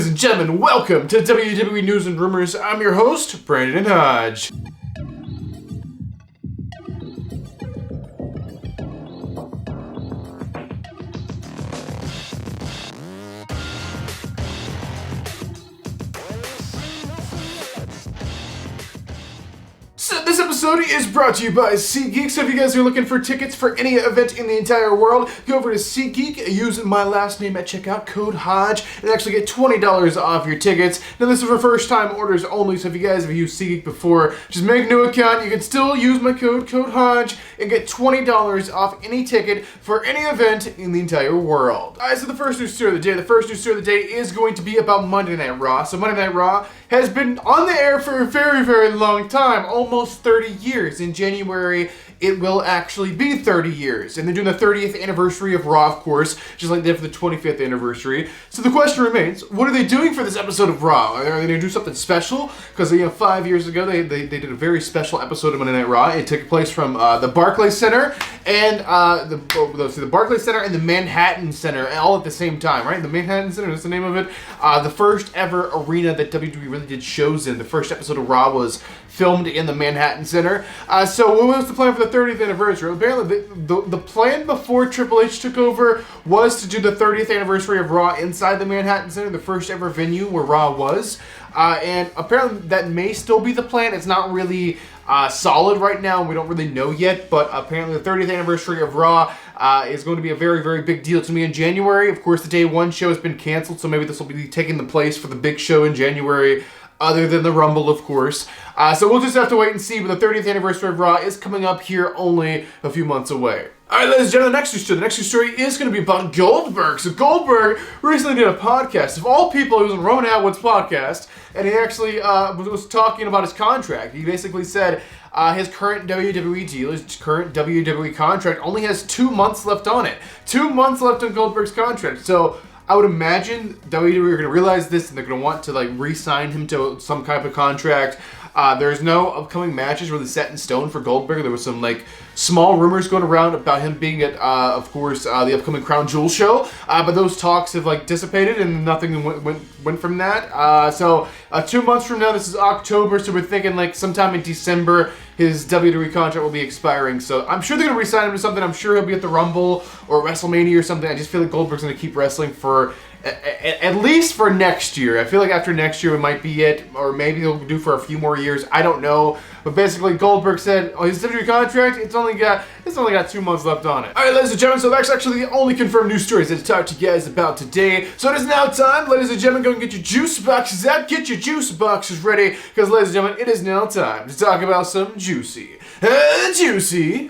Ladies and gentlemen, welcome to WWE News and Rumors. I'm your host, Brandon Hodge. So this episode is brought to you by SeatGeek. So if you guys are looking for tickets for any event in the entire world, go over to SeatGeek, use my last name at checkout, code Hodge, and actually get $20 off your tickets. Now this is for first time orders only, so if you guys have used SeatGeek before, just make a new account. You can still use my code Hodge, and get $20 off any ticket for any event in the entire world. Alright, so the first news story of the day. The first news story of the day is going to be about Monday Night Raw. So Monday Night Raw has been on the air for a very, very long time, almost 30 years. In January, it will actually be 30 years. And they're doing the 30th anniversary of Raw, of course, just like they did for the 25th anniversary. So the question remains, what are they doing for this episode of Raw? Are they going to do something special? Because 5 years ago, they did a very special episode of Monday Night Raw. It took place from the Barclays Center and the Barclays Center and the Manhattan Center all at the same time, right? The Manhattan Center, that's the name of it. The first ever arena that WWE really did shows in. The first episode of Raw was filmed in the Manhattan Center. So what was the plan for the 30th anniversary? Apparently, the plan before Triple H took over was to do the 30th anniversary of Raw inside the Manhattan Center, the first ever venue where Raw was. And apparently that may still be the plan. It's not really solid right now. We don't really know yet, but apparently the 30th anniversary of Raw is going to be a very, very big deal to me in January. Of course, the Day 1 show has been canceled, so maybe this will be taking the place for the big show in January, other than the Rumble, of course. So we'll just have to wait and see, but the 30th anniversary of Raw is coming up here only a few months away. Alright, ladies and gentlemen, the next news story is going to be about Goldberg. So Goldberg recently did a podcast. Of all people, it was on Rowan Atwood's podcast, and he actually was talking about his contract. He basically said his current WWE deal, his current WWE contract only has 2 months left on it. 2 months left on Goldberg's contract. So I would imagine WWE are going to realize this and they're going to want to re-sign him to some type of contract. There's no upcoming matches really set in stone for Goldberg. There was some small rumors going around about him being at, of course, the upcoming Crown Jewel show. But those talks have dissipated and nothing went from that. So 2 months from now, this is October, so we're thinking sometime in December, his WWE contract will be expiring. So I'm sure they're going to re-sign him to something. I'm sure he'll be at the Rumble or WrestleMania or something. I just feel like Goldberg's going to keep wrestling for at least for next year. I feel like after next year it might be it, or maybe he'll do for a few more years. I don't know. But basically, Goldberg said, his WWE contract, it's only got 2 months left on it. Alright, ladies and gentlemen, so that's actually the only confirmed news stories to talk to you guys about today. So it is now time, ladies and gentlemen, go and get your juice boxes out, get your juice boxes ready, because ladies and gentlemen, it is now time to talk about some juicy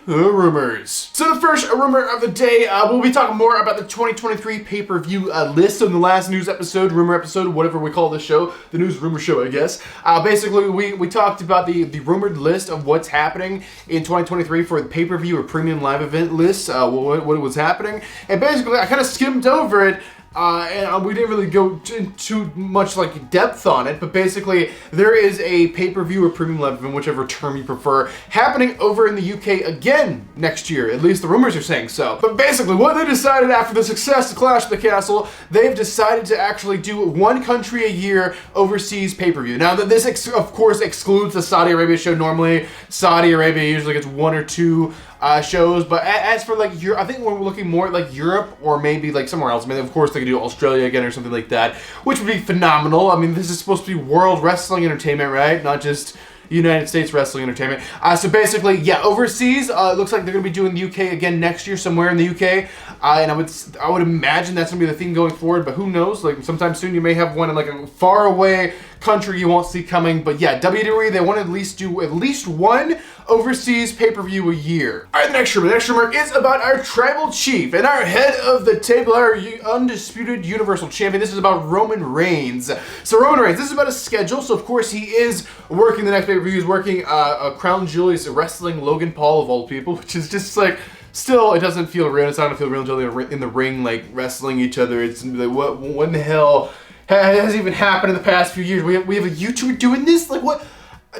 rumors. So the first rumor of the day, we'll be talking more about the 2023 pay-per-view list on the last news episode, rumor episode, whatever we call this show, the news rumor show, I guess. Basically, we talked about the rumored list of what's happening in 2023 for the pay-per-view or premium live event list, what was happening, and basically I kind of skimmed over it. And we didn't really go into much depth on it, but basically there is a pay-per-view or premium live event, whichever term you prefer, happening over in the UK again next year. At least the rumors are saying so. But basically what they decided after the success of Clash of the Castle, they've decided to actually do one country a year overseas pay-per-view. Now this of course excludes the Saudi Arabia show. Normally Saudi Arabia usually gets 1 or 2 shows, but as for Europe, I think we're looking more at Europe or maybe somewhere else. I mean, of course they could do Australia again or something like that, which would be phenomenal. I mean, this is supposed to be world wrestling entertainment, right? Not just United States wrestling entertainment. So basically, yeah, overseas, it looks like they're going to be doing the UK again next year, somewhere in the UK. And I would imagine that's going to be the thing going forward, but who knows? Sometime soon you may have one in a far away country you won't see coming. But yeah, WWE, they want to at least do at least one overseas pay-per-view a year. Alright, the next rumor is about our tribal chief and our head of the table, our undisputed universal champion. This is about Roman Reigns. So Roman Reigns, this is about his schedule. So of course he is working the next pay-per-view. He's working Crown Jewel. He's wrestling Logan Paul of all people, which is just still, it doesn't feel real. It's not gonna feel real until they're in the ring, wrestling each other. It's when the hell has even happened in the past few years? We have a YouTuber doing this? What?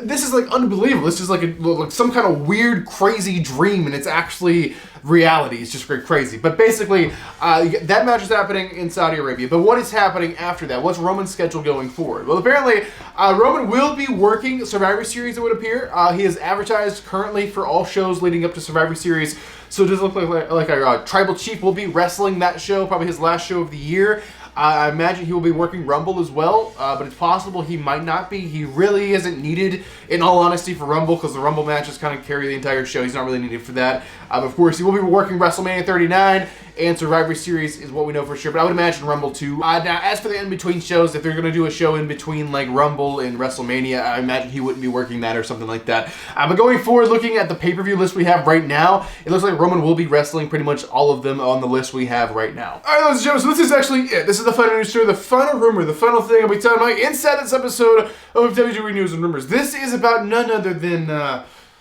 this is like unbelievable. This is like some kind of weird, crazy dream, and it's actually reality. It's just very crazy. But basically, that match is happening in Saudi Arabia. But what is happening after that? What's Roman's schedule going forward? Well, apparently, Roman will be working Survivor Series, it would appear. He is advertised currently for all shows leading up to Survivor Series. So it does look like our tribal chief will be wrestling that show, probably his last show of the year. I imagine he will be working Rumble as well, but it's possible he might not be. He really isn't needed, in all honesty, for Rumble, because the Rumble matches kind of carry the entire show. He's not really needed for that. Of course, he will be working WrestleMania 39, and Survivor Series is what we know for sure, but I would imagine Rumble too. Now, as for the in-between shows, if they're going to do a show in between, like Rumble and WrestleMania, I imagine he wouldn't be working that or something like that. But going forward, looking at the pay-per-view list we have right now, it looks like Roman will be wrestling pretty much all of them on the list we have right now. Alright, ladies and gentlemen, so this is actually it. This is the final news story, the final rumor, the final thing I'll be telling you inside this episode of WWE News and Rumors. This is about none other than,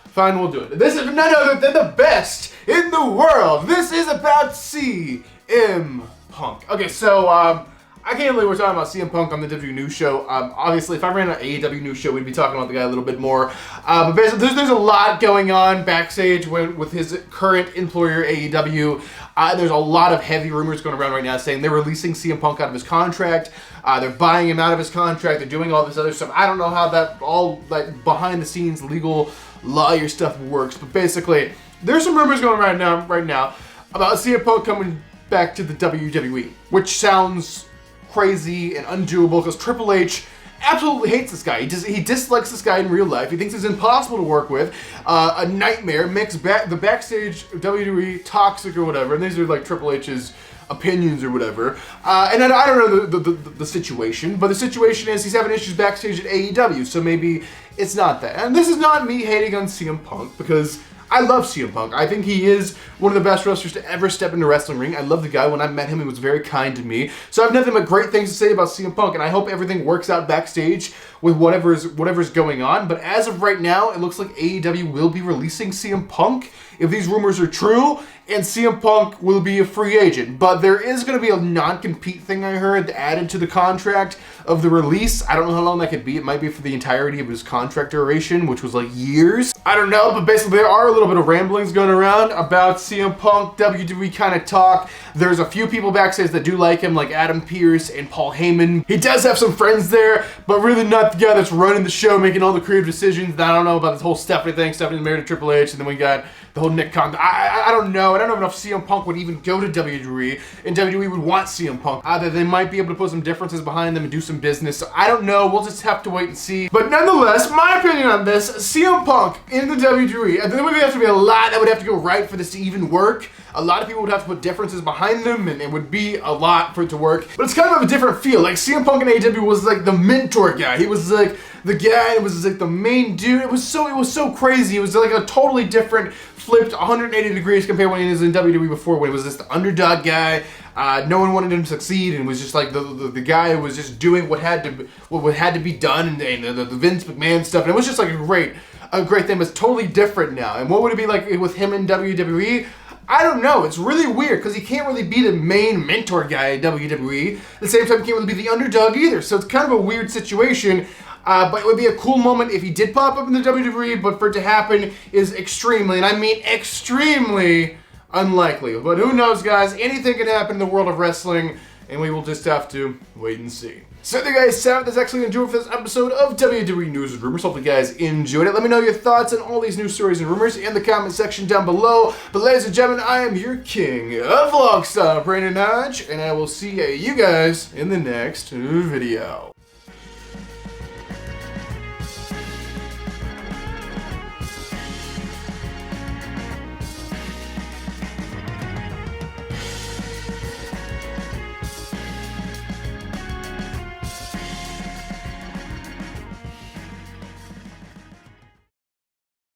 fine, we'll do it. This is none other than the best in the world. This is about CM Punk. Okay, so, I can't believe we're talking about CM Punk on the WWE News Show. Obviously, if I ran an AEW News Show, we'd be talking about the guy a little bit more. But basically, there's a lot going on backstage with his current employer, AEW. There's a lot of heavy rumors going around right now saying they're releasing CM Punk out of his contract. They're buying him out of his contract. They're doing all this other stuff. I don't know how that all like behind-the-scenes legal lawyer stuff works. But basically, there's some rumors going right now about CM Punk coming back to the WWE, which sounds crazy and undoable because Triple H absolutely hates this guy. He dislikes this guy in real life. He thinks he's impossible to work with, a nightmare, makes the backstage WWE toxic or whatever, and these are like Triple H's opinions or whatever. And I don't know the situation, but the situation is he's having issues backstage at AEW, so maybe it's not that. And this is not me hating on CM Punk, because I love CM Punk. I think he is one of the best wrestlers to ever step into a wrestling ring. I love the guy. When I met him, he was very kind to me. So I have nothing but great things to say about CM Punk, and I hope everything works out backstage with whatever's going on. But as of right now, it looks like AEW will be releasing CM Punk if these rumors are true, and CM Punk will be a free agent. But there is going to be a non-compete thing I heard added to the contract of the release. I don't know how long that could be. It might be for the entirety of his contract duration, which was like years. I don't know, but basically there are a little bit of ramblings going around about CM Punk, WWE kind of talk. There's a few people backstage that do like him, like Adam Pearce and Paul Heyman. He does have some friends there, but really not the guy that's running the show, making all the creative decisions. I don't know about this whole Stephanie thing. Stephanie's married to Triple H, and then we got the whole Nick Khan. I don't know. I don't know if CM Punk would even go to WWE, and WWE would want CM Punk. Either they might be able to put some differences behind them and do some business. So I don't know. We'll just have to wait and see. But nonetheless, my opinion on this, CM Punk in the WWE, there would have to be a lot that would have to go right for this to even work. A lot of people would have to put differences behind them, and it would be a lot for it to work. But it's kind of a different feel. Like, CM Punk in AEW was like the mentor guy. He was like the guy that was like the main dude. It was so crazy. It was like a totally different, flipped 180 degrees compared when he was in WWE before, when he was just the underdog guy. No one wanted him to succeed, and was just like the guy who was just doing what had to be done, and the Vince McMahon stuff. And it was just like a great thing. It's totally different now. And what would it be like with him in WWE? I don't know. It's really weird because he can't really be the main mentor guy at WWE. At the same time, he can't really be the underdog either. So it's kind of a weird situation. But it would be a cool moment if he did pop up in the WWE, but for it to happen is extremely, and I mean extremely, unlikely. But who knows, guys? Anything can happen in the world of wrestling, and we will just have to wait and see. So there you guys have it. That's actually going to do it for this episode of WWE News and Rumors. Hope you guys enjoyed it. Let me know your thoughts on all these news stories and rumors in the comment section down below. But ladies and gentlemen, I am your king of Vlogstyle, Brandon Hodge, and I will see you guys in the next video.